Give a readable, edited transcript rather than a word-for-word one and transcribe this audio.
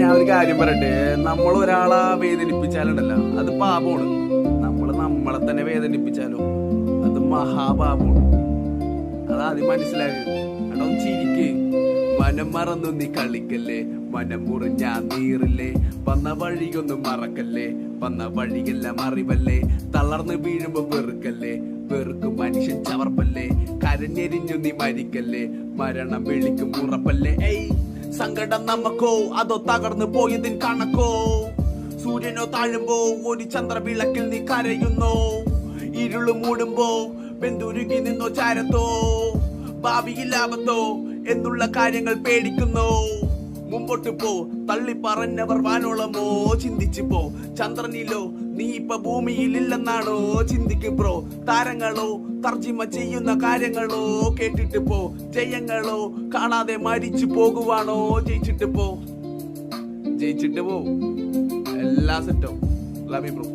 ഞാൻ ഒരു കാര്യം പറയട്ടെ, നമ്മൾ ഒരാളെ വേദനിപ്പിച്ചാലുണ്ടല്ലോ അത് പാപമാണ്. നമ്മളെ തന്നെ വേദനിപ്പിച്ചാലോ അത് മഹാപാപമാണ്. അതാദ്യം മനസ്സിലാക്കുക. എടോ ചിരിക്ക്. മനം മറന്നു നീ കളിക്കല്ലേ, മനം മുറിഞ്ഞാ നീറില്ലേ, വന്ന വഴിയൊന്നും മറക്കല്ലേ, വന്ന വഴിയെല്ലാം അറിവല്ലേ, തളർന്ന് വീഴുമ്പോ വെറുക്കല്ലേ, വെറുക്കും മനുഷ്യൻ ചവർപ്പല്ലേ, കരഞ്ഞെരിഞ്ഞു നീ മരിക്കല്ലേ, മരണം വിളിക്കും ഉറപ്പല്ലേ. ഏയ് സങ്കടം നമുക്കോ അതോ തകർന്നു പോയതിൻ കണക്കോ, സൂര്യനോ താഴുമ്പോ ഒരു ചന്ദ്രവിളക്കിൽ നീ കരയുന്നോ, ഇരുള് മൂടുമ്പോ വെന്തുരുകി നിന്നോ ചാരത്തോ, ഭാവിയിൽ ലാഭത്തോ എന്നുള്ള കാര്യങ്ങൾ പേടിക്കുന്നോ, മുമ്പോട്ട് പോ തള്ളി പറഞ്ഞവർ വാനോളമോ, ചിന്തിച്ചു പോ ചന്ദ്രനിലോ നീ ഇപ്പൊ ഭൂമിയിൽ ഇല്ലെന്നാണോ, ചിന്തിക്കും ബ്രോ. താരങ്ങളോ തർജിമ ചെയ്യുന്ന കാര്യങ്ങളോ കേട്ടിട്ട് പോ, ജയങ്ങളോ കാണാതെ മരിച്ചു പോകുവാണോ, ജയിച്ചിട്ട് പോ എല്ലാ സെറ്റോ. Love you bro.